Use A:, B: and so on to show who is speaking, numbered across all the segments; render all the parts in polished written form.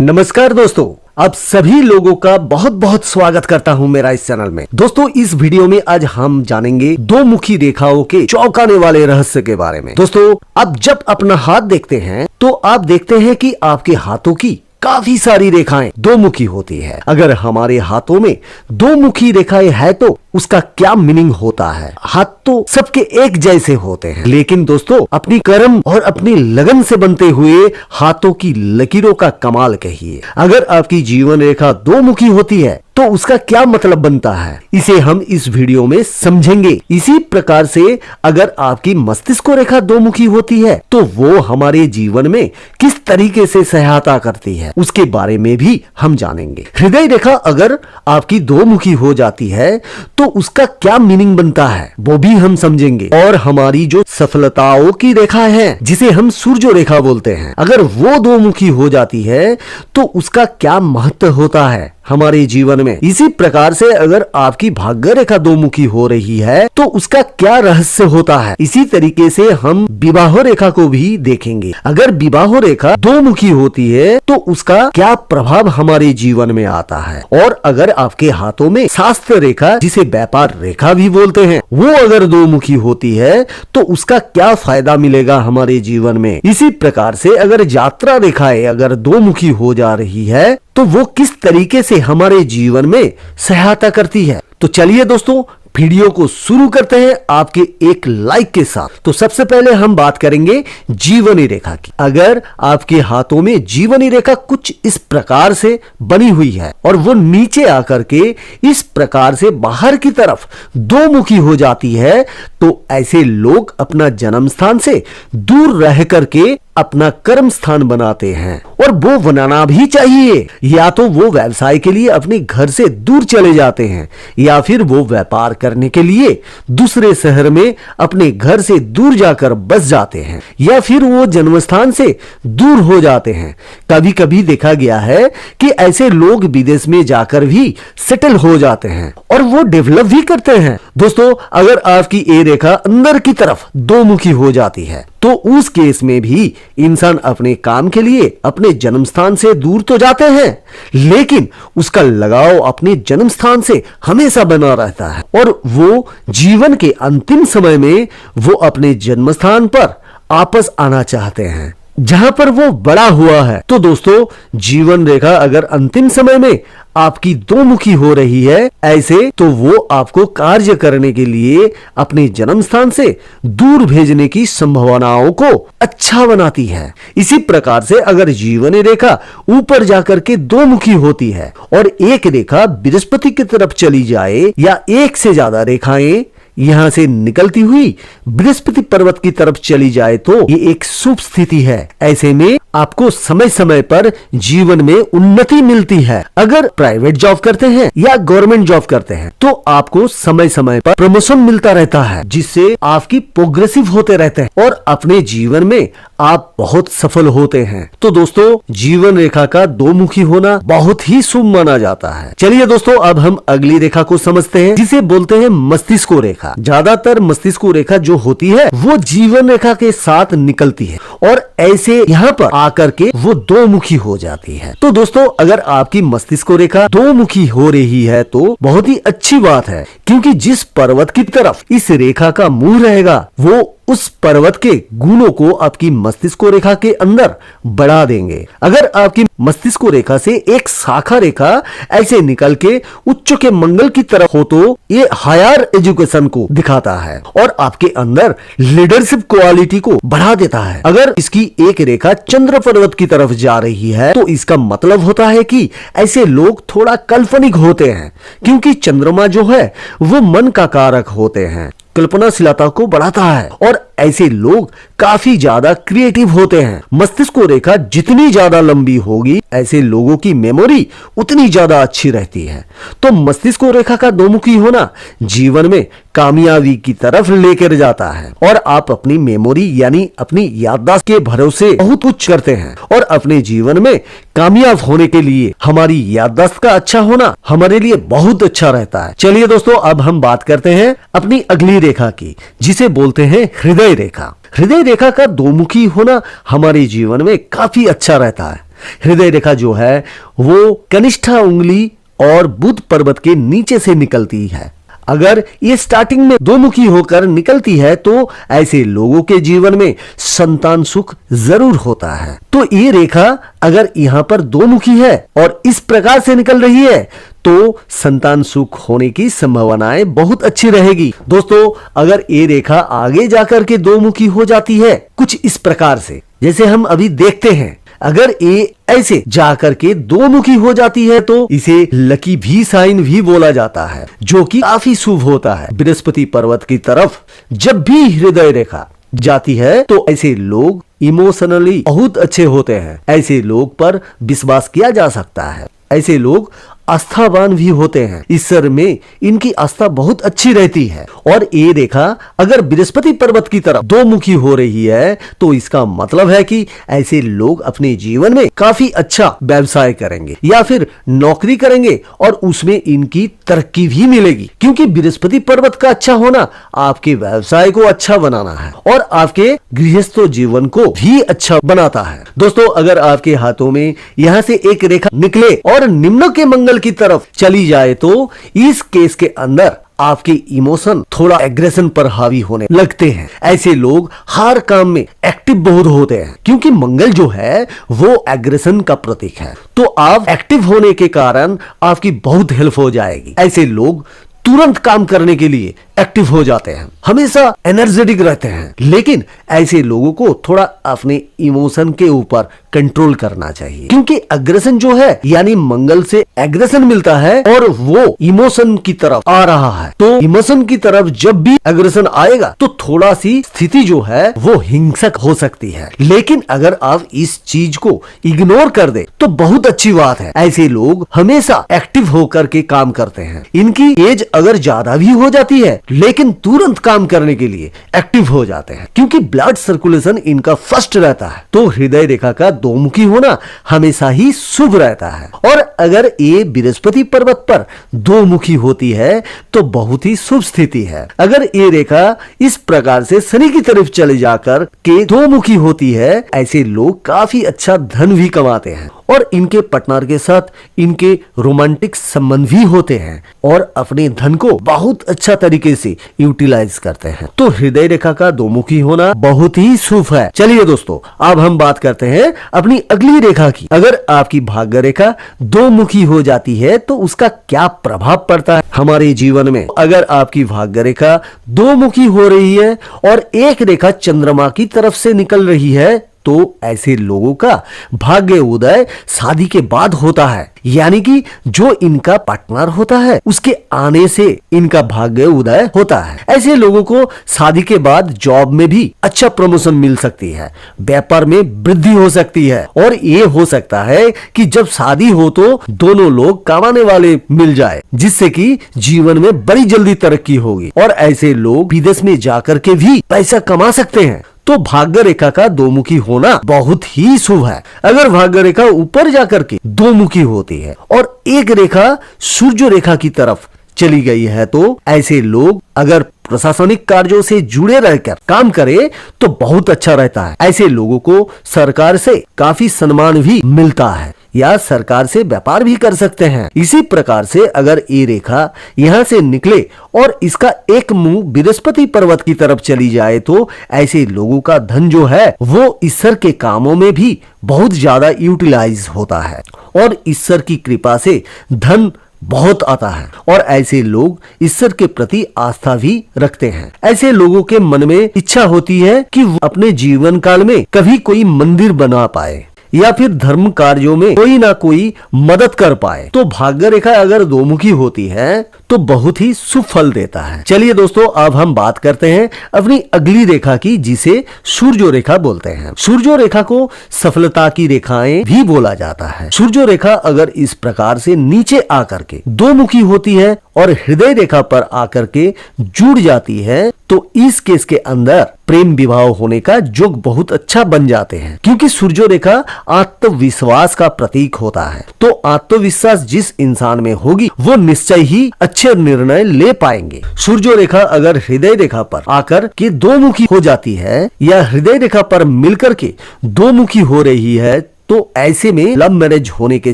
A: नमस्कार दोस्तों, आप सभी लोगों का बहुत बहुत स्वागत करता हूं मेरा इस चैनल में। दोस्तों, इस वीडियो में आज हम जानेंगे दो मुखी रेखाओं के चौंकाने वाले रहस्य के बारे में। दोस्तों, आप जब अपना हाथ देखते हैं तो आप देखते हैं कि आपके हाथों की काफी सारी रेखाएं दो मुखी होती है। अगर हमारे हाथों में दो मुखी रेखाएं है तो उसका क्या मीनिंग होता है? हाथ तो सबके एक जैसे होते हैं, लेकिन दोस्तों अपनी कर्म और अपनी लगन से बनते हुए हाथों की लकीरों का कमाल कहिए। अगर आपकी जीवन रेखा दो मुखी होती है तो उसका क्या मतलब बनता है, इसे हम इस वीडियो में समझेंगे। इसी प्रकार से अगर आपकी मस्तिष्क रेखा दो मुखी होती है तो वो हमारे जीवन में किस तरीके से सहायता करती है उसके बारे में भी हम जानेंगे। हृदय रेखा अगर आपकी दो मुखी हो जाती है तो उसका क्या मीनिंग बनता है वो भी हम समझेंगे। और हमारी जो सफलताओं की रेखा है जिसे हम सूर्य रेखा बोलते हैं, अगर वो दो मुखी हो जाती है तो उसका क्या महत्व होता है हमारे जीवन में। इसी प्रकार से अगर आपकी भाग्य रेखा दो मुखी हो रही है तो उसका क्या रहस्य होता है। इसी तरीके से हम विवाह रेखा को भी देखेंगे। अगर विवाह रेखा दो मुखी होती है तो उसका क्या प्रभाव हमारे जीवन में आता है। और अगर आपके हाथों में शास्त्र रेखा जिसे व्यापार रेखा भी बोलते हैं वो अगर दो मुखी होती है तो उसका क्या फायदा मिलेगा हमारे जीवन में। इसी प्रकार से अगर यात्रा रेखाएं अगर दो मुखी हो जा रही है तो वो किस तरीके से हमारे जीवन में सहायता करती है। तो चलिए दोस्तों, वीडियो को शुरू करते हैं आपके एक लाइक के साथ। तो सबसे पहले हम बात करेंगे जीवनी रेखा की। अगर आपके हाथों में जीवनी रेखा कुछ इस प्रकार से बनी हुई है और वो नीचे आकर के इस प्रकार से बाहर की तरफ दो मुखी हो जाती है तो ऐसे लोग अपना जन्म स्थान से दूर रह करके अपना कर्म स्थान बनाते हैं, और वो बनाना भी चाहिए। या तो वो व्यवसाय के लिए अपने घर से दूर चले जाते हैं या फिर वो व्यापार करने के लिए दूसरे शहर में अपने घर से दूर जाकर बस जाते हैं या फिर वो जन्म स्थान से दूर हो जाते हैं। कभी कभी देखा गया है कि ऐसे लोग विदेश में जाकर भी सेटल हो जाते हैं और वो डेवलप भी करते हैं। दोस्तों, अगर आपकी ये रेखा अंदर की तरफ दो मुखी हो जाती है तो उस केस में भी इंसान अपने काम के लिए अपने जन्म स्थान से दूर तो जाते हैं, लेकिन उसका लगाव अपने जन्म स्थान से हमेशा बना रहता है और वो जीवन के अंतिम समय में वो अपने जन्म स्थान पर वापस आना चाहते हैं जहां पर वो बड़ा हुआ है। तो दोस्तों, जीवन रेखा अगर अंतिम समय में आपकी दो मुखी हो रही है ऐसे तो वो आपको कार्य करने के लिए अपने जन्म स्थान से दूर भेजने की संभावनाओं को अच्छा बनाती है। इसी प्रकार से अगर जीवन रेखा ऊपर जाकर के दो मुखी होती है और एक रेखा बृहस्पति की तरफ चली जाए या एक से ज्यादा रेखाएं यहां से निकलती हुई बृहस्पति पर्वत की तरफ चली जाए तो ये एक शुभ स्थिति है। ऐसे में आपको समय समय पर जीवन में उन्नति मिलती है। अगर प्राइवेट जॉब करते हैं या गवर्नमेंट जॉब करते हैं तो आपको समय समय पर प्रमोशन मिलता रहता है जिससे आपकी प्रोग्रेसिव होते रहते हैं और अपने जीवन में आप बहुत सफल होते हैं। तो दोस्तों, जीवन रेखा का दो मुखी होना बहुत ही शुभ माना जाता है। चलिए दोस्तों, अब हम अगली रेखा को समझते हैं जिसे बोलते हैं मस्तिष्क रेखा। ज्यादातर मस्तिष्क रेखा जो होती है वो जीवन रेखा के साथ निकलती है और ऐसे यहाँ पर आकर के वो दो मुखी हो जाती है। तो दोस्तों, अगर आपकी मस्तिष्क रेखा दो मुखी हो रही है तो बहुत ही अच्छी बात है, क्योंकि जिस पर्वत की तरफ इस रेखा का मुंह रहेगा वो उस पर्वत के गुणों को आपकी मस्तिष्क रेखा के अंदर बढ़ा देंगे। अगर आपकी मस्तिष्क रेखा से एक शाखा रेखा ऐसे निकल के उच्च के मंगल की तरफ हो तो ये हायर एजुकेशन को दिखाता है और आपके अंदर लीडरशिप क्वालिटी को बढ़ा देता है। अगर इसकी एक रेखा चंद्र पर्वत की तरफ जा रही है तो इसका मतलब होता है कि ऐसे लोग थोड़ा काल्पनिक होते हैं, क्योंकि चंद्रमा जो है वो मन का कारक होते हैं, कल्पनाशीलता को बढ़ाता है और ऐसे लोग काफी ज्यादा क्रिएटिव होते हैं। मस्तिष्क रेखा जितनी ज्यादा लंबी होगी ऐसे लोगों की मेमोरी उतनी ज्यादा अच्छी रहती है। तो मस्तिष्क रेखा का दोमुखी होना जीवन में कामयाबी की तरफ लेकर जाता है और आप अपनी मेमोरी यानी अपनी याददाश्त के भरोसे बहुत कुछ करते हैं और अपने जीवन में कामयाब होने के लिए हमारी याददाश्त का अच्छा होना हमारे लिए बहुत अच्छा रहता है। चलिए दोस्तों, अब हम बात करते हैं अपनी अगली रेखा की जिसे बोलते हैं हृदय रेखा। हृदय रेखा का दोमुखी होना हमारे जीवन में काफी अच्छा रहता है। हृदय रेखा जो है वो कनिष्ठा उंगली और बुध पर्वत के नीचे से निकलती है। अगर ये स्टार्टिंग में दो मुखी होकर निकलती है तो ऐसे लोगों के जीवन में संतान सुख जरूर होता है। तो ये रेखा अगर यहाँ पर दो मुखी है और इस प्रकार से निकल रही है तो संतान सुख होने की संभावनाएं बहुत अच्छी रहेगी। दोस्तों, अगर ये रेखा आगे जाकर के दो मुखी हो जाती है कुछ इस प्रकार से, जैसे हम अभी देखते हैं, अगर ये ऐसे जाकर के दो मुखी हो जाती है तो इसे लकी भी साइन भी बोला जाता है, जो कि काफी शुभ होता है। बृहस्पति पर्वत की तरफ जब भी हृदय रेखा जाती है तो ऐसे लोग इमोशनली बहुत अच्छे होते हैं। ऐसे लोग पर विश्वास किया जा सकता है। ऐसे लोग आस्थावान भी होते हैं। ईश्वर में इनकी आस्था बहुत अच्छी रहती है। और ये रेखा अगर बृहस्पति पर्वत की तरफ दो मुखी हो रही है तो इसका मतलब है कि ऐसे लोग अपने जीवन में काफी अच्छा व्यवसाय करेंगे या फिर नौकरी करेंगे और उसमें इनकी तरक्की भी मिलेगी, क्योंकि बृहस्पति पर्वत का अच्छा होना आपके व्यवसाय को अच्छा बनाना है और आपके गृहस्थ जीवन को भी अच्छा बनाता है। दोस्तों, अगर आपके हाथों में यहाँ से एक रेखा निकले और निम्न के मंगल की तरफ चली जाए तो इस केस के अंदर आपके इमोशन थोड़ा एग्रेशन पर हावी होने लगते हैं। ऐसे लोग हर काम में एक्टिव बहुत होते हैं, क्योंकि मंगल जो है वो एग्रेशन का प्रतीक है। तो आप एक्टिव होने के कारण आपकी बहुत हेल्प हो जाएगी। ऐसे लोग तुरंत काम करने के लिए एक्टिव हो जाते हैं, हमेशा एनर्जेटिक रहते हैं। लेकिन ऐसे लोगों को थोड़ा अपने इमोशन के ऊपर कंट्रोल करना चाहिए, क्योंकि एग्रेशन जो है यानी मंगल से एग्रेशन मिलता है और वो इमोशन की तरफ आ रहा है। तो इमोशन की तरफ जब भी एग्रेशन आएगा तो थोड़ा सी स्थिति जो है वो हिंसक हो सकती है। लेकिन अगर आप इस चीज को इग्नोर कर दे तो बहुत अच्छी बात है। ऐसे लोग हमेशा एक्टिव होकर के काम करते हैं। इनकी एज अगर ज्यादा भी हो जाती है लेकिन तुरंत काम करने के लिए एक्टिव हो जाते हैं, क्योंकि ब्लड सर्कुलेशन इनका फर्स्ट रहता है। तो हृदय रेखा का दो मुखी होना हमेशा ही शुभ रहता है। और अगर ये बृहस्पति पर्वत पर दो मुखी होती है तो बहुत ही शुभ स्थिति है। अगर ये रेखा इस प्रकार से शनि की तरफ चले जाकर के दो मुखी होती है, ऐसे लोग काफी अच्छा धन भी कमाते हैं और इनके पार्टनर के साथ इनके रोमांटिक संबंध भी होते हैं और अपने धन को बहुत अच्छा तरीके से यूटिलाइज करते हैं। तो हृदय रेखा का दो मुखी होना बहुत ही शुभ है। चलिए दोस्तों, अब हम बात करते हैं अपनी अगली रेखा की। अगर आपकी भाग्य रेखा दो मुखी हो जाती है तो उसका क्या प्रभाव पड़ता है हमारे जीवन में। अगर आपकी भाग्य रेखा दो मुखी हो रही है और एक रेखा चंद्रमा की तरफ से निकल रही है तो ऐसे लोगों का भाग्य उदय शादी के बाद होता है, यानी कि जो इनका पार्टनर होता है उसके आने से इनका भाग्य उदय होता है। ऐसे लोगों को शादी के बाद जॉब में भी अच्छा प्रमोशन मिल सकती है, व्यापार में वृद्धि हो सकती है और ये हो सकता है कि जब शादी हो तो दोनों लोग कमाने वाले मिल जाए, जिससे कि जीवन में बड़ी जल्दी तरक्की होगी और ऐसे लोग विदेश में जाकर के भी पैसा कमा सकते हैं। तो भाग्य रेखा का दो मुखी होना बहुत ही शुभ है। अगर भाग्य रेखा ऊपर जाकर के दो मुखी होती है और एक रेखा सूर्य रेखा की तरफ चली गई है तो ऐसे लोग अगर प्रशासनिक कार्यों से जुड़े रहकर काम करे तो बहुत अच्छा रहता है। ऐसे लोगों को सरकार से काफी सम्मान भी मिलता है या सरकार से व्यापार भी कर सकते हैं। इसी प्रकार से अगर ये रेखा यहाँ से निकले और इसका एक मुंह बृहस्पति पर्वत की तरफ चली जाए तो ऐसे लोगों का धन जो है वो ईश्वर के कामों में भी बहुत ज्यादा यूटिलाइज होता है और ईश्वर की कृपा से धन बहुत आता है और ऐसे लोग ईश्वर के प्रति आस्था भी रखते हैं। ऐसे लोगों के मन में इच्छा होती है कि वो अपने जीवन काल में कभी कोई मंदिर बना पाए या फिर धर्म कार्यों में कोई ना कोई मदद कर पाए। तो भाग्य रेखा अगर दो मुखी होती है तो बहुत ही शुभ फल देता है। चलिए दोस्तों, अब हम बात करते हैं अपनी अगली रेखा की, जिसे सूर्य रेखा बोलते हैं। सूर्य रेखा को सफलता की रेखाएं भी बोला जाता है। सूर्य रेखा अगर इस प्रकार से नीचे आकर के दो मुखी होती है और हृदय रेखा पर आकर के जुड़ जाती है तो इस केस के अंदर प्रेम विवाह होने का योग बहुत अच्छा बन जाते हैं, क्योंकि सूर्य रेखा आत्मविश्वास का प्रतीक होता है। तो आत्मविश्वास जिस इंसान में होगी वो निश्चय ही अच्छे निर्णय ले पाएंगे। सूर्य रेखा अगर हृदय रेखा पर आकर के दो मुखी हो जाती है या हृदय रेखा पर मिलकर के दो मुखी हो रही है तो ऐसे में लव मैरिज होने के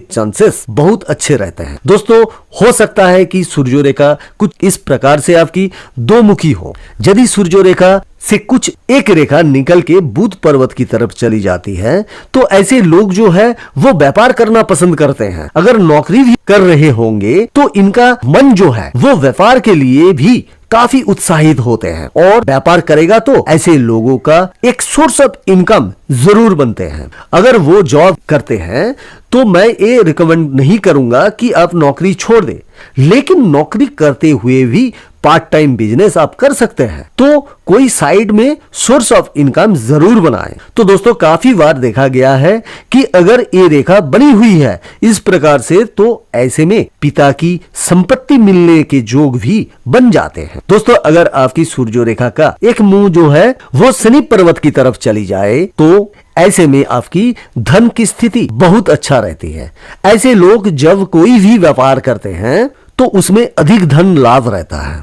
A: चांसेस बहुत अच्छे रहते हैं। दोस्तों हो सकता है कि सूर्य रेखा कुछ इस प्रकार से आपकी दो मुखी हो। यदि सूर्य रेखा से कुछ एक रेखा निकल के बुध पर्वत की तरफ चली जाती है तो ऐसे लोग जो है वो व्यापार करना पसंद करते हैं। अगर नौकरी भी कर रहे होंगे तो इनका मन जो है वो व्यापार के लिए भी काफी उत्साहित होते हैं और व्यापार करेगा तो ऐसे लोगों का एक सोर्स ऑफ इनकम जरूर बनते हैं। अगर वो जॉब करते हैं तो मैं ये रिकमेंड नहीं करूंगा कि आप नौकरी छोड़ दें, लेकिन नौकरी करते हुए भी पार्ट टाइम बिजनेस आप कर सकते हैं, तो कोई साइड में सोर्स ऑफ इनकम जरूर बनाएं। तो दोस्तों काफी बार देखा गया है कि अगर ये रेखा बनी हुई है इस प्रकार से तो ऐसे में पिता की संपत्ति मिलने के योग भी बन जाते हैं। दोस्तों अगर आपकी सूर्य रेखा का एक मुंह जो है वो शनि पर्वत की तरफ चली जाए तो ऐसे में आपकी धन की स्थिति बहुत अच्छा रहती है। ऐसे लोग जब कोई भी व्यापार करते हैं तो उसमें अधिक धन लाभ रहता है,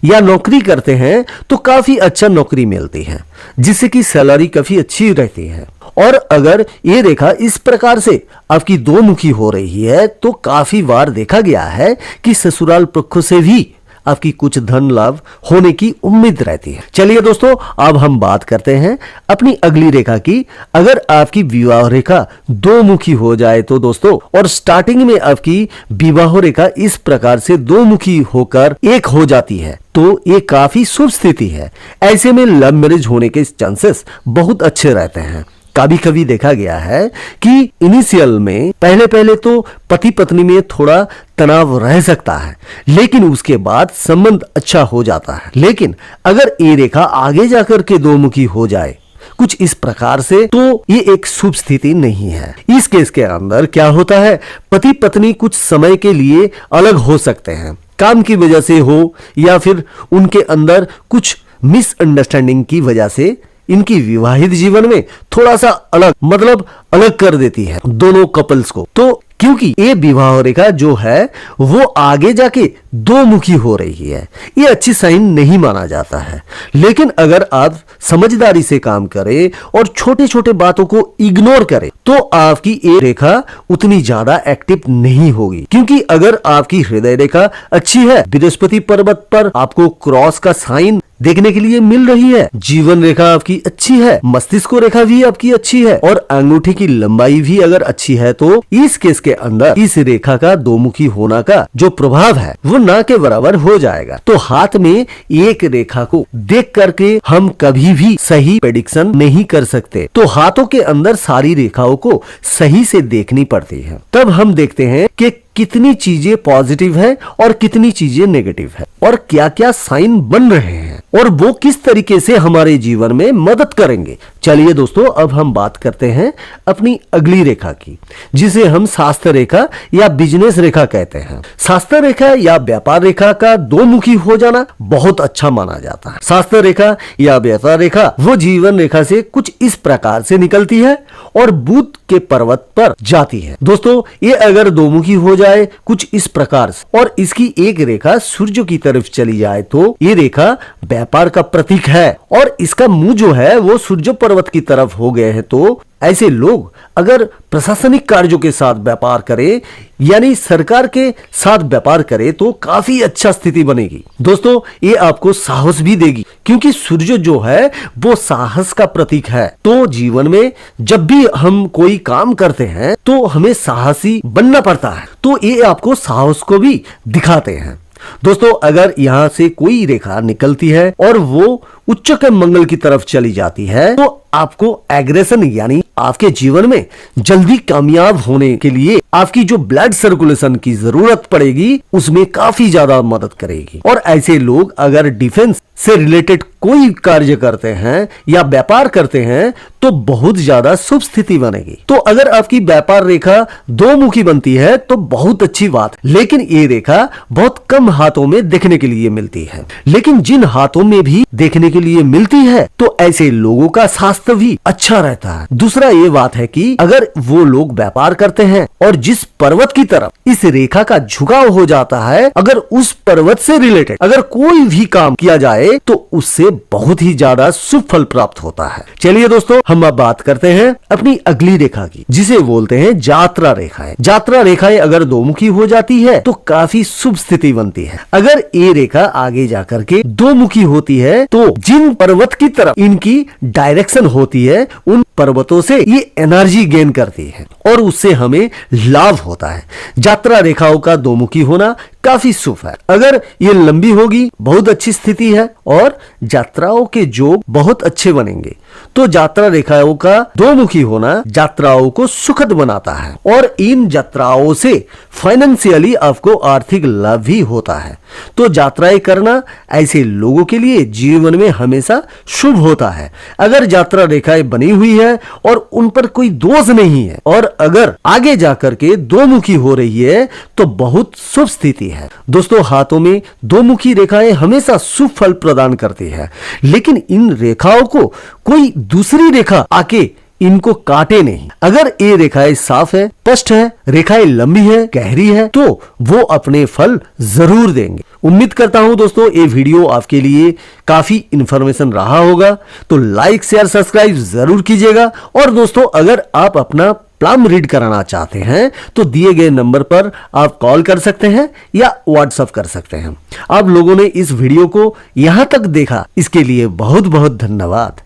A: या नौकरी करते हैं तो काफी अच्छा नौकरी मिलती है जिससे कि सैलरी काफी अच्छी रहती है। और अगर ये रेखा इस प्रकार से आपकी दो मुखी हो रही है तो काफी बार देखा गया है कि ससुराल पक्ष से भी आपकी कुछ धन लाभ होने की उम्मीद रहती है। चलिए दोस्तों अब हम बात करते हैं अपनी अगली रेखा की। अगर आपकी विवाह रेखा दो मुखी हो जाए तो दोस्तों, और स्टार्टिंग में आपकी विवाह रेखा इस प्रकार से दो मुखी होकर एक हो जाती है तो ये काफी शुभ स्थिति है। ऐसे में लव मैरिज होने के चांसेस बहुत अच्छे रहते हैं। कभी कभी देखा गया है कि इनिशियल में पहले तो पति पत्नी में थोड़ा तनाव रह सकता है, लेकिन उसके बाद संबंध अच्छा हो जाता है। लेकिन अगर ये रेखा आगे जाकर के दो मुखी हो जाए कुछ इस प्रकार से तो ये एक शुभ स्थिति नहीं है। इस केस के अंदर क्या होता है, पति पत्नी कुछ समय के लिए अलग हो सकते हैं, काम की वजह से हो या फिर उनके अंदर कुछ मिसअंडरस्टैंडिंग की वजह से इनकी विवाहित जीवन में थोड़ा सा अलग कर देती है दोनों कपल्स को। तो क्योंकि ये विवाह रेखा जो है वो आगे जाके दो मुखी हो रही है, ये अच्छी साइन नहीं माना जाता है। लेकिन अगर आप समझदारी से काम करें और छोटे छोटे बातों को इग्नोर करें तो आपकी ये रेखा उतनी ज्यादा एक्टिव नहीं होगी। क्योंकि अगर आपकी हृदय रेखा अच्छी है, बृहस्पति पर्वत पर आपको क्रॉस का साइन देखने के लिए मिल रही है, जीवन रेखा आपकी अच्छी है, मस्तिष्क रेखा भी आपकी अच्छी है और अंगूठे की लंबाई भी अगर अच्छी है तो इस केस के अंदर इस रेखा का दो मुखी होना का जो प्रभाव है वो ना के बराबर हो जाएगा। तो हाथ में एक रेखा को देख करके हम कभी भी सही प्रेडिक्शन नहीं कर सकते, तो हाथों के अंदर सारी रेखाओं को सही से देखनी पड़ती है। तब हम देखते हैं कि कितनी चीजें पॉजिटिव है और कितनी चीजें नेगेटिव है और क्या क्या साइन बन रहे हैं और वो किस तरीके से हमारे जीवन में मदद करेंगे। चलिए दोस्तों अब हम बात करते हैं अपनी अगली रेखा की, जिसे हम शास्त्र रेखा या बिजनेस रेखा कहते हैं। शास्त्र रेखा या व्यापार रेखा का दो मुखी हो जाना बहुत अच्छा माना जाता है। शास्त्र रेखा या व्यापार रेखा वो जीवन रेखा से कुछ इस प्रकार से निकलती है और बुध के पर्वत पर जाती है। दोस्तों ये अगर दो मुखी हो जाए कुछ इस प्रकार से और इसकी एक रेखा सूर्य की तरफ चली जाए तो ये रेखा व्यापार का प्रतीक है और इसका मुंह जो है वो सूर्य पर्वत की तरफ हो गए हैं। तो ऐसे लोग अगर प्रशासनिक कार्यों के साथ व्यापार करें यानी सरकार के साथ व्यापार करें तो काफी अच्छा स्थिति बनेगी। दोस्तों ये आपको साहस भी देगी क्योंकि सूर्य जो है वो साहस का प्रतीक है। तो जीवन में जब भी हम कोई काम करते हैं तो हमें साहसी बनना पड़ता है, तो ये आपको साहस को भी दिखाते हैं। दोस्तों अगर यहाँ से कोई रेखा निकलती है और वो उच्च के मंगल की तरफ चली जाती है तो आपको एग्रेशन यानी आपके जीवन में जल्दी कामयाब होने के लिए आपकी जो ब्लड सर्कुलेशन की जरूरत पड़ेगी उसमें काफी ज्यादा मदद करेगी। और ऐसे लोग अगर डिफेंस से रिलेटेड कोई कार्य करते हैं या व्यापार करते हैं तो बहुत ज्यादा शुभ स्थिति बनेगी। तो अगर आपकी व्यापार रेखा दो मुखी बनती है तो बहुत अच्छी बात, लेकिन ये रेखा बहुत कम हाथों में देखने के लिए मिलती है। लेकिन जिन हाथों में भी देखने के लिए मिलती है तो ऐसे लोगों का स्वास्थ्य भी अच्छा रहता है। दूसरा ये बात है कि अगर वो लोग व्यापार करते हैं और जिस पर्वत की तरफ इस रेखा का झुकाव हो जाता है, अगर उस पर्वत से रिलेटेड अगर कोई भी काम किया जाए तो उससे बहुत ही ज्यादा शुभ फल प्राप्त होता है। चलिए दोस्तों, हम अब बात करते हैं अपनी अगली रेखा की, जिसे बोलते हैं यात्रा रेखाएं। यात्रा रेखाएं अगर दो मुखी हो जाती है तो काफी शुभ स्थिति बनती है। अगर ये रेखा आगे जाकर के दो मुखी होती है तो जिन पर्वत की तरफ इनकी डायरेक्शन होती है उन पर्वतों से ये एनर्जी गेन करती है और उससे हमें लाभ होता है। यात्रा रेखाओं का दो मुखी होना काफी शुभ है। अगर ये लंबी होगी, बहुत अच्छी स्थिति है और यात्राओं के योग बहुत अच्छे बनेंगे। तो यात्रा रेखाओं का दो मुखी होना यात्राओं को सुखद बनाता है और इन यात्राओं से फाइनेंशियली आपको आर्थिक लाभ भी होता है। तो यात्राएं करना ऐसे लोगों के लिए जीवन में हमेशा शुभ होता है। अगर यात्रा रेखाएं बनी हुई है और उन पर कोई दोष नहीं है और अगर आगे जाकर के दो मुखी हो रही है तो बहुत शुभ स्थिति है। दोस्तों, हाथों में दो मुखी रेखाएं हमेशा शुभ फल प्रदान करती है, लेकिन इन रेखाओं को कोई दूसरी रेखा आके इनको काटे नहीं। अगर ये रेखाएं साफ है, स्पष्ट है, रेखाएं लंबी है, गहरी है, तो वो अपने फल जरूर देंगे। उम्मीद करता हूं दोस्तों ये वीडियो आपके लिए काफी इंफॉर्मेशन रहा होगा। तो लाइक, शेयर, सब्सक्राइब जरूर कीजिएगा। और दोस्तों, अगर आप अपना प्लम रीड कराना चाहते हैं तो दिए गए नंबर पर आप कॉल कर सकते हैं या व्हाट्सएप कर सकते हैं। आप लोगों ने इस वीडियो को यहां तक देखा, इसके लिए बहुत बहुत धन्यवाद।